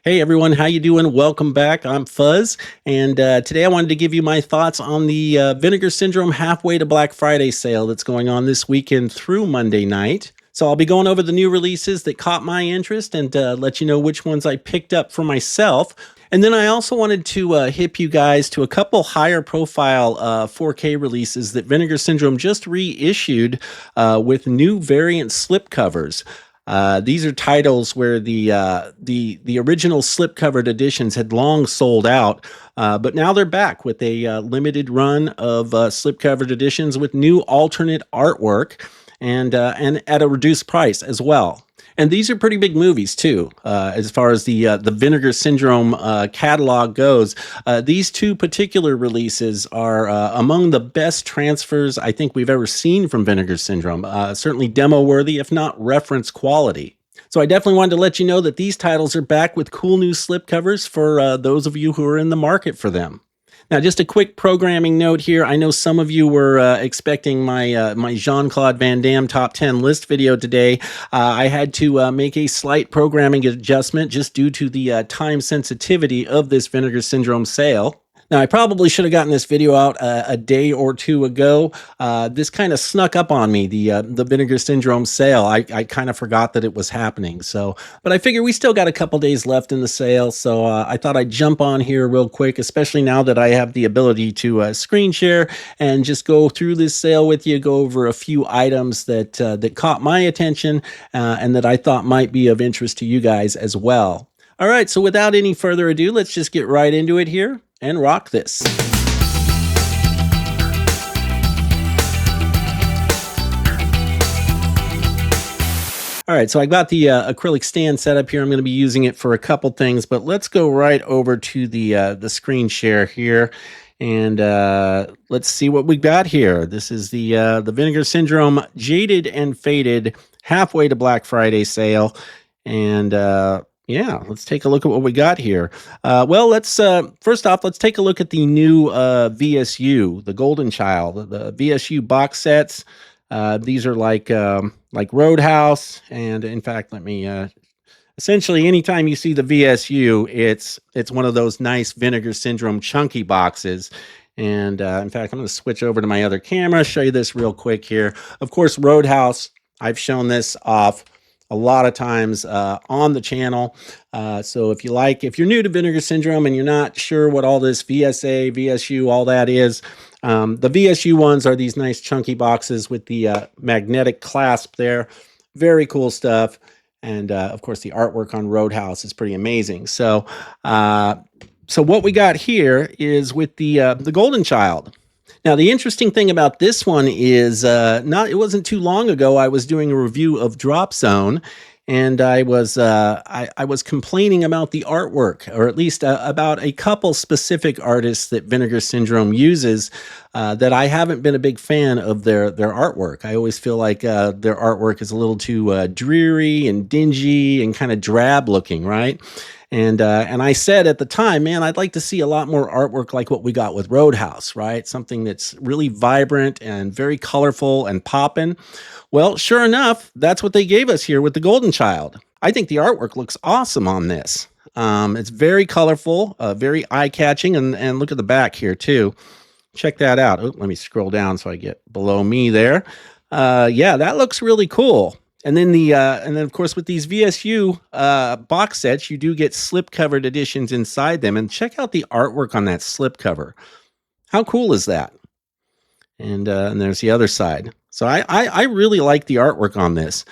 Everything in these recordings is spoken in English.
Hey everyone, how you doing? Welcome back. I'm Fuzz, and today I wanted to give you my thoughts on the Vinegar Syndrome Halfway to Black Friday sale that's going on this weekend through Monday night. So I'll be going over the new releases that caught my interest and let you know which ones I picked up for myself. And then I also wanted to hip you guys to a couple higher profile 4K releases that Vinegar Syndrome just reissued with new variant slipcovers. These are titles where the original slipcovered editions had long sold out, but now they're back with a limited run of slipcovered editions with new alternate artwork and at a reduced price as well. And these are pretty big movies too, as far as the Vinegar Syndrome catalog goes. These two particular releases are among the best transfers I think we've ever seen from Vinegar Syndrome. Certainly demo worthy, if not reference quality. So I definitely wanted to let you know that these titles are back with cool new slipcovers for those of you who are in the market for them. Now, just a quick programming note here. I know some of you were expecting my Jean-Claude Van Damme top 10 list video today. I had to make a slight programming adjustment just due to the time sensitivity of this Vinegar Syndrome sale. Now, I probably should have gotten this video out a day or two ago. This kind of snuck up on me, the Vinegar Syndrome sale. I kind of forgot that it was happening. But I figure we still got a couple days left in the sale, so I thought I'd jump on here real quick, especially now that I have the ability to screen share and just go through this sale with you, go over a few items that caught my attention and that I thought might be of interest to you guys as well. All right, so without any further ado, let's just get right into it here and rock this. All right, so I got the acrylic stand set up here. I'm going to be using it for a couple things, but let's go right over to the screen share here, and let's see what we got here. This is the Vinegar Syndrome Jaded and Faded Halfway to Black Friday sale, and yeah, let's take a look at what we got here. Well, let's first off, let's take a look at the new VSU, the Golden Child, the VSU box sets. These are like Roadhouse, and in fact, let me essentially anytime you see the VSU, it's one of those nice Vinegar Syndrome chunky boxes. And in fact, I'm going to switch over to my other camera, show you this real quick here. Of course, Roadhouse, I've shown this off a lot of times on the channel. So if you're new to Vinegar Syndrome and you're not sure what all this VSA, VSU, all that is, the VSU ones are these nice chunky boxes with the magnetic clasp there. Very cool stuff. And of course, the artwork on Roadhouse is pretty amazing. So what we got here is with the Golden Child. Now, the interesting thing about this one is it wasn't too long ago I was doing a review of Drop Zone, and I was complaining about the artwork, or at least about a couple specific artists that Vinegar Syndrome uses that I haven't been a big fan of their artwork. I always feel like their artwork is a little too dreary and dingy and kind of drab looking, right? And I said at the time, man, I'd like to see a lot more artwork like what we got with Roadhouse, right? Something that's really vibrant and very colorful and poppin'. Well, sure enough, that's what they gave us here with the Golden Child. I think the artwork looks awesome on this. It's very colorful, very eye-catching, and look at the back here too. Check that out. Oh, let me scroll down so I get below me there. Yeah, that looks really cool. And then of course with these VSU box sets, you do get slip-covered editions inside them. And check out the artwork on that slipcover. How cool is that? And there's the other side. So I really like the artwork on this.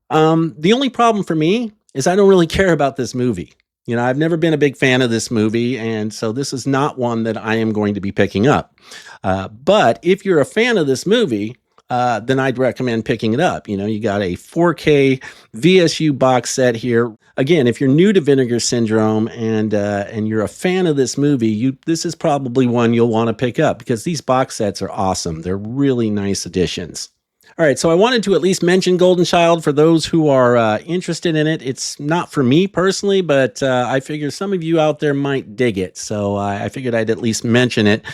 The only problem for me is I don't really care about this movie. You know, I've never been a big fan of this movie, and so this is not one that I am going to be picking up. But if you're a fan of this movie, then I'd recommend picking it up. You know, you got a 4K VSU box set here. Again, if you're new to Vinegar Syndrome and you're a fan of this movie, this is probably one you'll want to pick up because these box sets are awesome. They're really nice additions. All right, so I wanted to at least mention Golden Child for those who are interested in it. It's not for me personally, but I figure some of you out there might dig it. So I figured I'd at least mention it.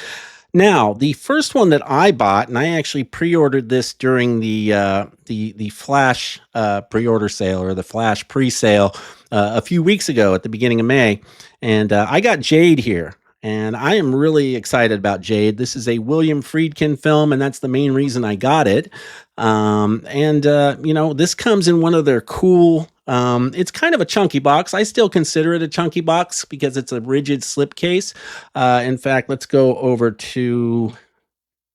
Now, the first one that I bought, and I actually pre-ordered this during the Flash pre-order sale or the Flash pre-sale, a few weeks ago at the beginning of May, and I got Jade here. And I am really excited about Jade. This is a William Friedkin film, and that's the main reason I got it. This comes in one of their cool, it's kind of a chunky box. I still consider it a chunky box because it's a rigid slipcase. In fact, let's go over to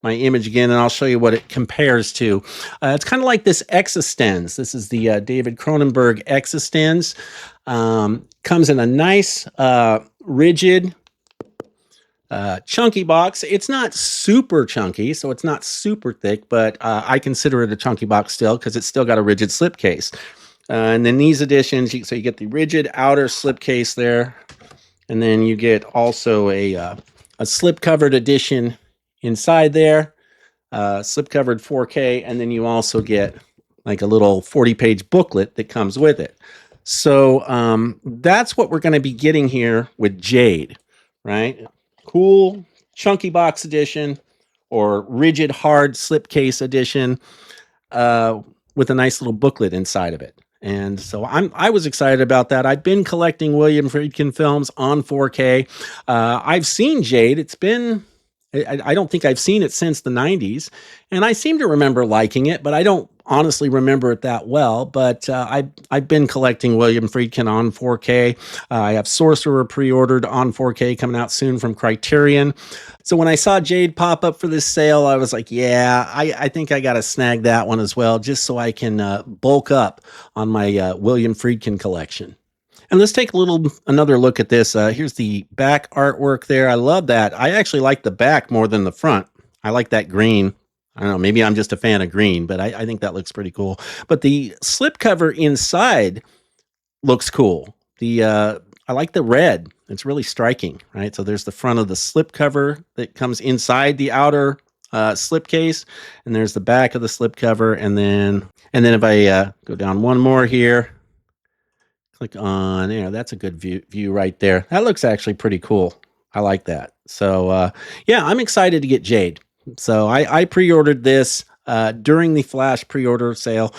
my image again, and I'll show you what it compares to. It's kind of like this Existenz. This is the David Cronenberg Existenz. Comes in a nice, rigid, chunky box. It's not super chunky, so it's not super thick, but I consider it a chunky box still because it's still got a rigid slipcase. And then these editions, so you get the rigid outer slipcase there, and then you get also a slip-covered edition inside there, slip-covered 4K, and then you also get like a little 40-page booklet that comes with it. So that's what we're going to be getting here with Jade, right? Cool, chunky box edition or rigid hard slipcase edition with a nice little booklet inside of it. And so I was excited about that. I've been collecting William Friedkin films on 4K. I've seen Jade. It's been, I don't think I've seen it since the 90s. And I seem to remember liking it, but I don't honestly remember it that well. But I've been collecting William Friedkin on 4K. I have Sorcerer pre-ordered on 4K coming out soon from Criterion. So when I saw Jade pop up for this sale, I was like, yeah, I think I got to snag that one as well, just so I can bulk up on my William Friedkin collection. And let's take another look at this. Here's the back artwork there. I love that. I actually like the back more than the front. I like that green. I don't know, maybe I'm just a fan of green, but I think that looks pretty cool. But the slipcover inside looks cool. I like the red. It's really striking, right? So there's the front of the slipcover that comes inside the outer slipcase, and there's the back of the slipcover. And then if I go down one more here, click on, that's a good view right there. That looks actually pretty cool. I like that. So yeah, I'm excited to get Jade. So I pre-ordered this during the flash pre-order sale,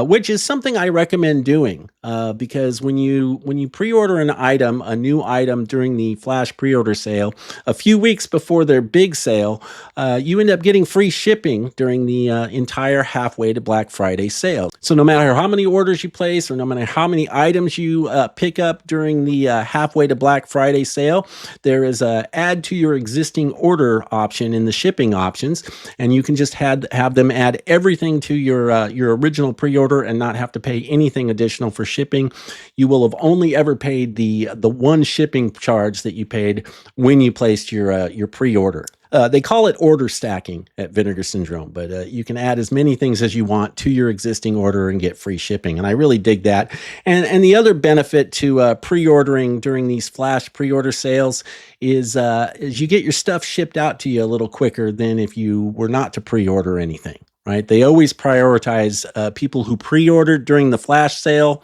which is something I recommend doing because when you pre-order an item, a new item during the flash pre-order sale, a few weeks before their big sale, you end up getting free shipping during the entire halfway to Black Friday sale. So no matter how many orders you place or no matter how many items you pick up during the halfway to Black Friday sale, there is a add to your existing order option in the shipping options, and you can just have them add everything to your original pre-order and not have to pay anything additional for shipping. You will have only ever paid the one shipping charge that you paid when you placed your pre-order. They call it order stacking at Vinegar Syndrome, but you can add as many things as you want to your existing order and get free shipping. And I really dig that. And the other benefit to pre-ordering during these flash pre-order sales is you get your stuff shipped out to you a little quicker than if you were not to pre-order anything. Right? They always prioritize people who pre-ordered during the flash sale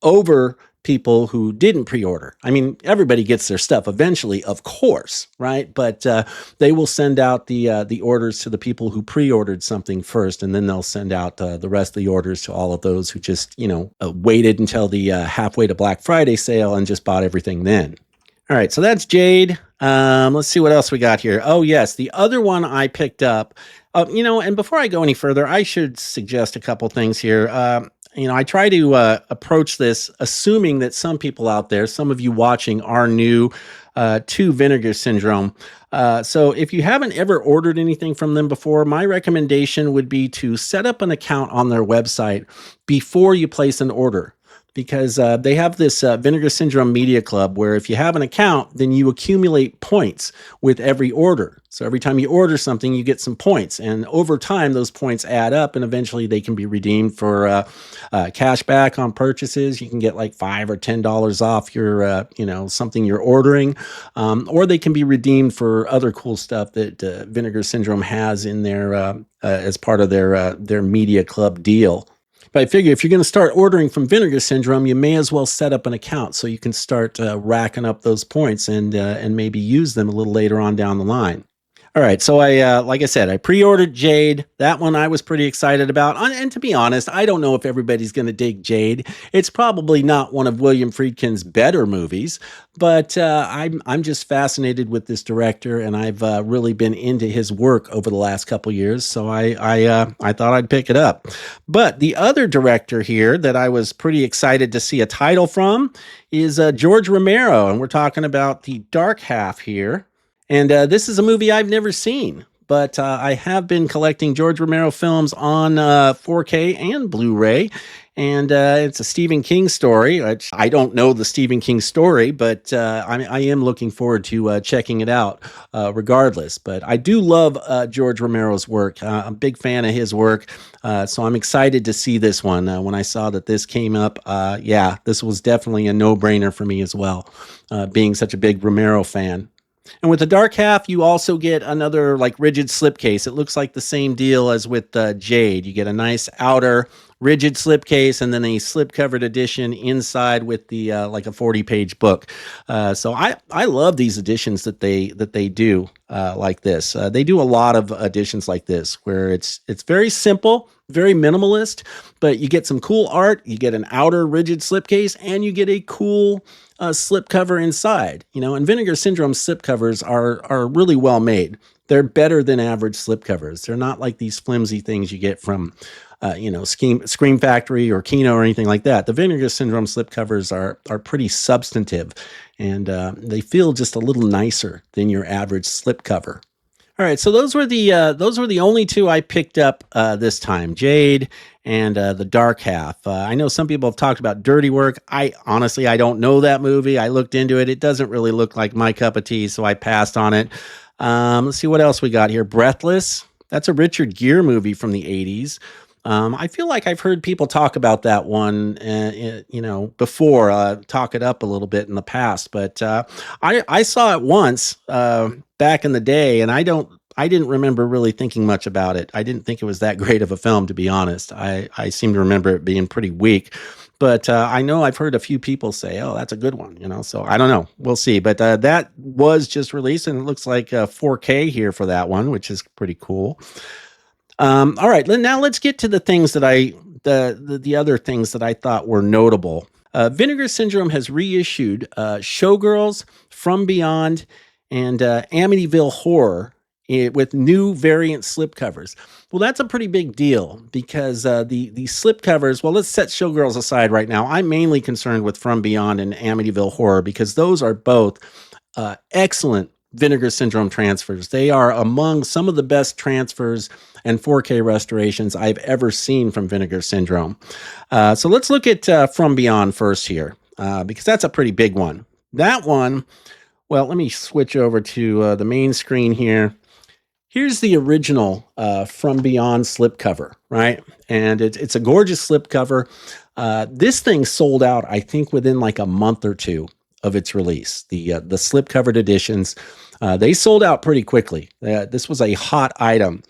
over people who didn't pre-order. I mean, everybody gets their stuff eventually, of course, right? But they will send out the orders to the people who pre-ordered something first, and then they'll send out the rest of the orders to all of those who just, waited until the halfway to Black Friday sale and just bought everything then. All right, so that's Jade. Let's see what else we got here. Oh, yes, the other one I picked up. And before I go any further, I should suggest a couple things here. I try to approach this assuming that some people out there, some of you watching, are new to Vinegar Syndrome. So if you haven't ever ordered anything from them before, my recommendation would be to set up an account on their website before you place an order. Because they have this Vinegar Syndrome Media Club where if you have an account, then you accumulate points with every order. So every time you order something, you get some points. And over time, those points add up, and eventually they can be redeemed for cash back on purchases. You can get like $5 or $10 off your, something you're ordering. Or they can be redeemed for other cool stuff that Vinegar Syndrome has in their as part of their Media Club deal. But I figure if you're going to start ordering from Vinegar Syndrome, you may as well set up an account so you can start racking up those points and maybe use them a little later on down the line. All right, so like I said, I pre-ordered Jade. That one I was pretty excited about. And to be honest, I don't know if everybody's going to dig Jade. It's probably not one of William Friedkin's better movies, but I'm just fascinated with this director, and I've really been into his work over the last couple years. So I thought I'd pick it up. But the other director here that I was pretty excited to see a title from is George Romero, and we're talking about The Dark Half here. And this is a movie I've never seen, but I have been collecting George Romero films on 4K and Blu-ray. And it's a Stephen King story. I don't know the Stephen King story, but I am looking forward to checking it out regardless. But I do love George Romero's work. I'm a big fan of his work. So I'm excited to see this one. When I saw that this came up, yeah, this was definitely a no-brainer for me as well, being such a big Romero fan. And with the Dark Half, you also get another like rigid slipcase. It looks like the same deal as with Jade. You get a nice outer rigid slipcase and then a slip-covered edition inside with the like a 40-page book. So I love these editions that they do like this. They do a lot of editions like this where it's very simple, very minimalist, but you get some cool art, you get an outer rigid slipcase, and you get a cool slipcover inside. And Vinegar Syndrome slipcovers are really well made. They're better than average slipcovers. They're not like these flimsy things you get from Scream Factory or Kino or anything like that. The Vinegar Syndrome slipcovers are pretty substantive, and they feel just a little nicer than your average slipcover. All right, so those were the only two I picked up this time, Jade and The Dark Half. I know some people have talked about Dirty Work. I don't know that movie. I looked into it. It doesn't really look like my cup of tea, so I passed on it. Let's see what else we got here. Breathless. That's a Richard Gere movie from the 80s. I feel like I've heard people talk about that one, before, talk it up a little bit in the past. But I saw it once back in the day, and I didn't remember really thinking much about it. I didn't think it was that great of a film, to be honest. I seem to remember it being pretty weak. But I know I've heard a few people say, "Oh, that's a good one," So I don't know. We'll see. But that was just released, and it looks like 4K here for that one, which is pretty cool. All right, now let's get to the things that the other things that I thought were notable. Vinegar Syndrome has reissued Showgirls, From Beyond, and Amityville Horror with new variant slipcovers. Well, that's a pretty big deal because the slipcovers, well, let's set Showgirls aside right now. I'm mainly concerned with From Beyond and Amityville Horror because those are both excellent Vinegar Syndrome transfers. They are among some of the best transfers and 4K restorations I've ever seen from Vinegar Syndrome. So let's look at From Beyond first here, because that's a pretty big one. That one, well, let me switch over to the main screen here. Here's the original From Beyond slipcover, right? And it's a gorgeous slipcover. This thing sold out, I think, within like a month or two of its release. The slip-covered editions, they sold out pretty quickly. This was a hot item.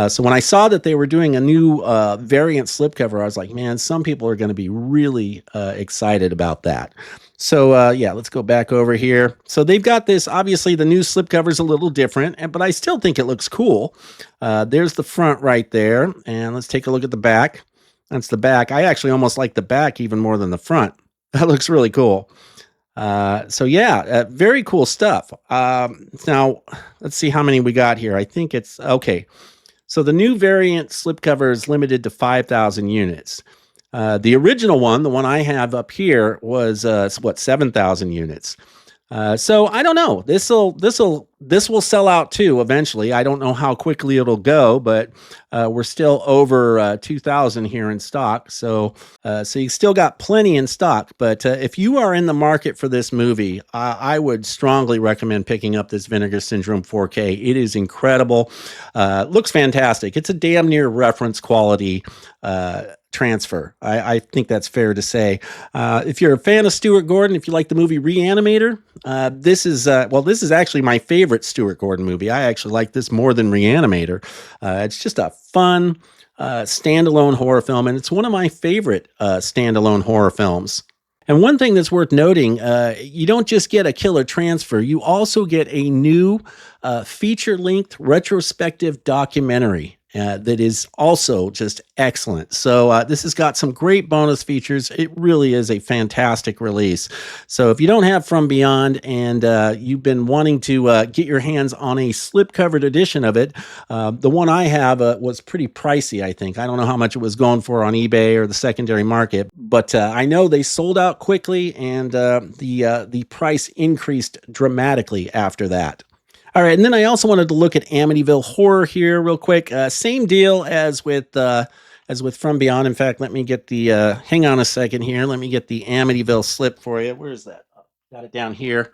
So when I saw that they were doing a new variant slipcover, I was like, man, some people are going to be really excited about that. So yeah, let's go back over here. So they've got this, obviously the new slipcover is a little different, but I still think it looks cool. There's the front right there, and let's take a look at the back. That's the back. I actually almost like the back even more than the front. That looks really cool. So yeah, very cool stuff. Now let's see how many we got here. I think it's okay. So the new variant slipcover is limited to 5,000 units. The original one, the one I have up here, was 7,000 units. So I don't know. This will sell out too eventually. I don't know how quickly it'll go, but we're still over 2,000 here in stock. So you still got plenty in stock. But if you are in the market for this movie, I would strongly recommend picking up this Vinegar Syndrome 4K. It is incredible. Looks fantastic. It's a damn near reference quality transfer. I think that's fair to say. If you're a fan of Stuart Gordon, if you like the movie Reanimator, this is actually my favorite Stuart Gordon movie. I actually like this more than Reanimator. It's just a fun standalone horror film, and it's one of my favorite standalone horror films. And one thing that's worth noting, you don't just get a killer transfer, you also get a new feature length retrospective documentary. That is also just excellent. So, this has got some great bonus features. It really is a fantastic release. So, if you don't have From Beyond and you've been wanting to get your hands on a slip-covered edition of it, the one I have was pretty pricey, I think. I don't know how much it was going for on eBay or the secondary market, but I know they sold out quickly, and the price increased dramatically after that. All right, and then I also wanted to look at Amityville Horror here real quick. Same deal as with From Beyond. In fact, let me get the hang on a second here. Let me get the Amityville slip for you. Where is that? Oh, got it down here.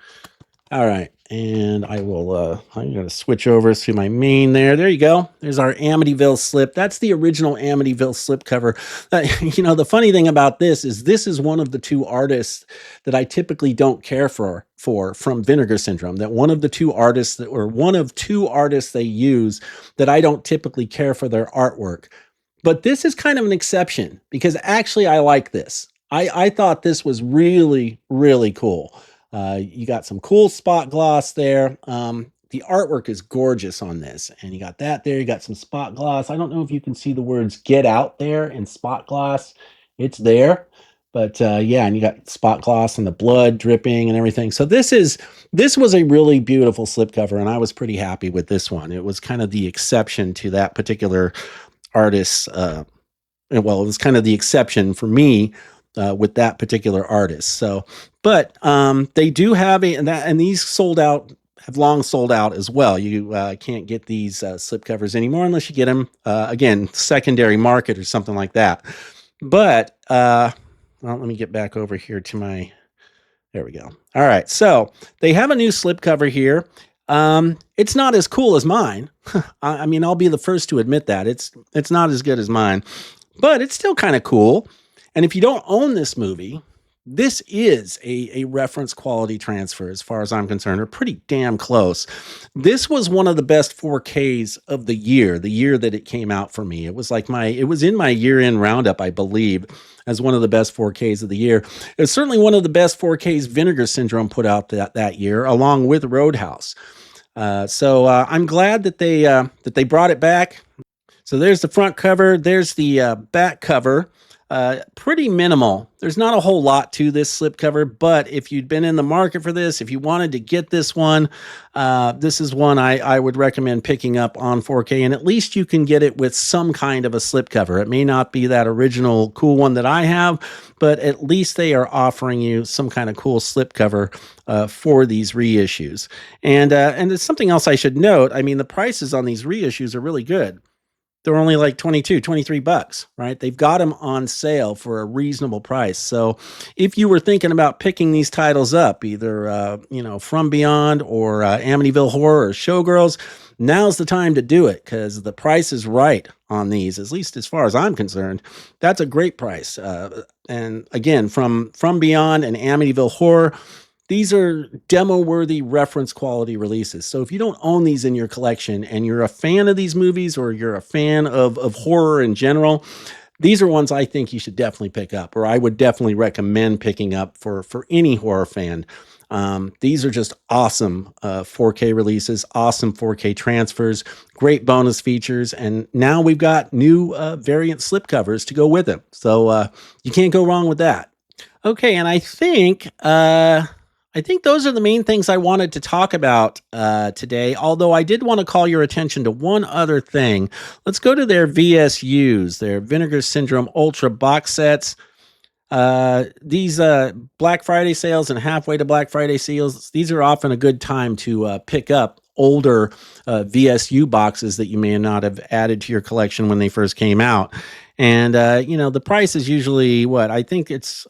All right, and I'm going to switch over to my main there. There you go. There's our Amityville slip. That's the original Amityville slip cover. The funny thing about this is one of the two artists that I typically don't care for from Vinegar Syndrome. That one of two artists they use that I don't typically care for their artwork. But this is kind of an exception because actually I like this. I thought this was really, really cool. You got some cool spot gloss there. The artwork is gorgeous on this, and you got that there. You got some spot gloss. I don't know if you can see the words "Get Out" there in spot gloss. It's there, but yeah, and you got spot gloss and the blood dripping and everything. So this was a really beautiful slipcover, and I was pretty happy with this one. It was kind of the exception to that particular artist's. Well, it was kind of the exception for me with that particular artist. So, but they do have and these have long sold out as well. You can't get these slipcovers anymore unless you get them again secondary market or something like that. But well, let me get back over here to my. There we go. All right, so they have a new slipcover here. It's not as cool as mine. I mean, I'll be the first to admit that it's not as good as mine, but it's still kind of cool. And if you don't own this movie, this is a reference quality transfer as far as I'm concerned, or pretty damn close. This was one of the best 4Ks of the year that it came out for me. It was in my year-end roundup, I believe, as one of the best 4Ks of the year. It's certainly one of the best 4Ks Vinegar Syndrome put out that year, along with Roadhouse. So I'm glad that they brought it back. So there's the front cover. There's the back cover. Pretty minimal. There's not a whole lot to this slipcover, but if you'd been in the market for this, if you wanted to get this one, this is one I would recommend picking up on 4K, and at least you can get it with some kind of a slipcover. It may not be that original cool one that I have, but at least they are offering you some kind of cool slipcover for these reissues. And it's something else I should note. I mean, the prices on these reissues are really good. They're only like $23, right? They've got them on sale for a reasonable price. So if you were thinking about picking these titles up, either, From Beyond or Amityville Horror or Showgirls, now's the time to do it because the price is right on these, at least as far as I'm concerned. That's a great price. And again, from Beyond and Amityville Horror, these are demo-worthy reference quality releases. So if you don't own these in your collection and you're a fan of these movies or you're a fan of horror in general, these are ones I think you should definitely pick up, or I would definitely recommend picking up for any horror fan. These are just awesome 4K releases, awesome 4K transfers, great bonus features, and now we've got new variant slipcovers to go with them. So you can't go wrong with that. Okay, and I think those are the main things I wanted to talk about today, although I did want to call your attention to one other thing. Let's go to their VSUs, their Vinegar Syndrome Ultra box sets. These Black Friday sales and halfway to Black Friday sales, these are often a good time to pick up older VSU boxes that you may not have added to your collection when they first came out. And, the price is usually what? I think it's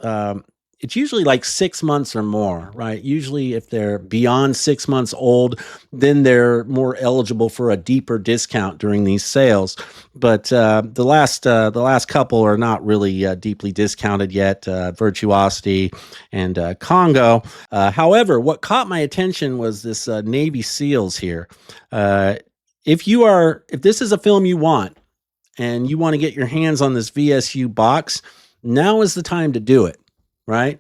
usually like 6 months or more, right? Usually if they're beyond 6 months old, then they're more eligible for a deeper discount during these sales. But the last couple are not really deeply discounted yet, Virtuosity and Congo. However, what caught my attention was this Navy SEALs here. If this is a film you want and you want to get your hands on this VSU box, now is the time to do it. right?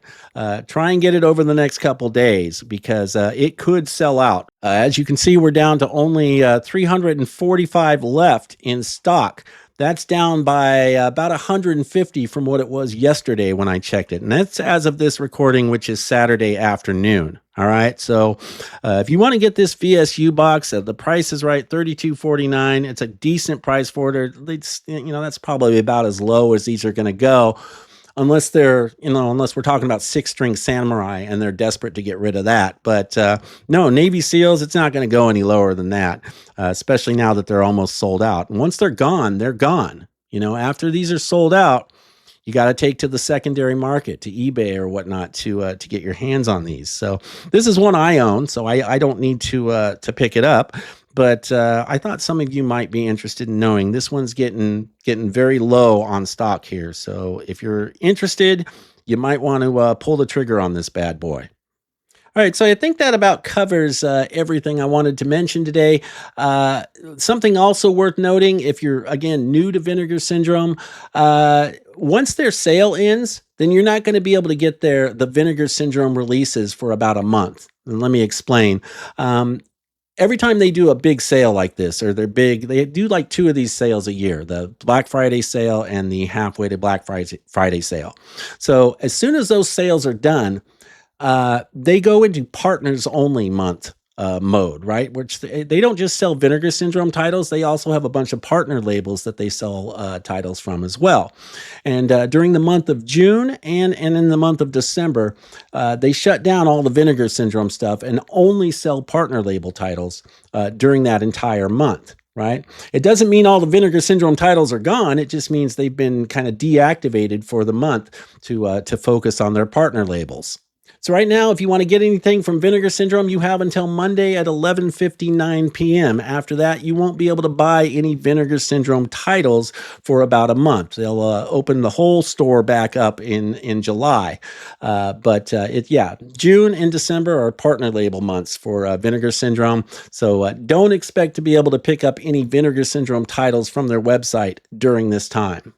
Try and get it over the next couple days because it could sell out. As you can see, we're down to only 345 left in stock. That's down by about 150 from what it was yesterday when I checked it. And that's as of this recording, which is Saturday afternoon. All right. So if you want to get this VSU box, the price is right, $32.49. It's a decent price for it. It's, that's probably about as low as these are going to go. Unless unless we're talking about 6-string samurai and they're desperate to get rid of that. But no, Navy SEALs, it's not going to go any lower than that, especially now that they're almost sold out. And once they're gone, they're gone. After these are sold out, you got to take to the secondary market, to eBay or whatnot, to get your hands on these. So this is one I own, so I don't need to pick it up. But I thought some of you might be interested in knowing this one's getting very low on stock here. So if you're interested, you might want to pull the trigger on this bad boy. All right, so I think that about covers everything I wanted to mention today. Something also worth noting, if you're, again, new to Vinegar Syndrome, once their sale ends, then you're not going to be able to get the Vinegar Syndrome releases for about a month. And let me explain. Every time they do a big sale like this, or they do like 2 of these sales a year, the Black Friday sale and the halfway to Black Friday sale. So as soon as those sales are done, they go into partners only month mode, right? Which they don't just sell Vinegar Syndrome titles. They also have a bunch of partner labels that they sell titles from as well. And during the month of June and in the month of December, they shut down all the Vinegar Syndrome stuff and only sell partner label titles during that entire month. Right? It doesn't mean all the Vinegar Syndrome titles are gone. It just means they've been kind of deactivated for the month to focus on their partner labels. So right now, if you want to get anything from Vinegar Syndrome, you have until Monday at 11:59 p.m. After that, you won't be able to buy any Vinegar Syndrome titles for about a month. They'll open the whole store back up in July. June and December are partner label months for Vinegar Syndrome. So don't expect to be able to pick up any Vinegar Syndrome titles from their website during this time.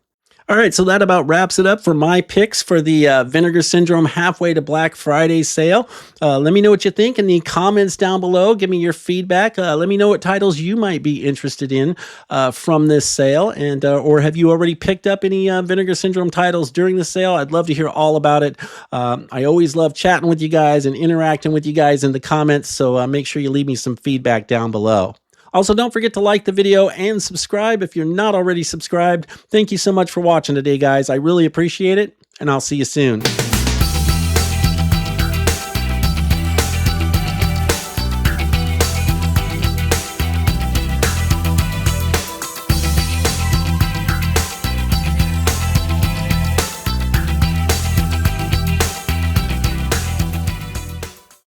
All right, so that about wraps it up for my picks for the Vinegar Syndrome halfway to Black Friday sale. Let me know what you think in the comments down below. Give me your feedback. Let me know what titles you might be interested in from this sale, and or have you already picked up any Vinegar Syndrome titles during the sale? I'd love to hear all about it. I always love chatting with you guys and interacting with you guys in the comments, so make sure you leave me some feedback down below. Also, don't forget to like the video and subscribe if you're not already subscribed. Thank you so much for watching today, guys. I really appreciate it, and I'll see you soon.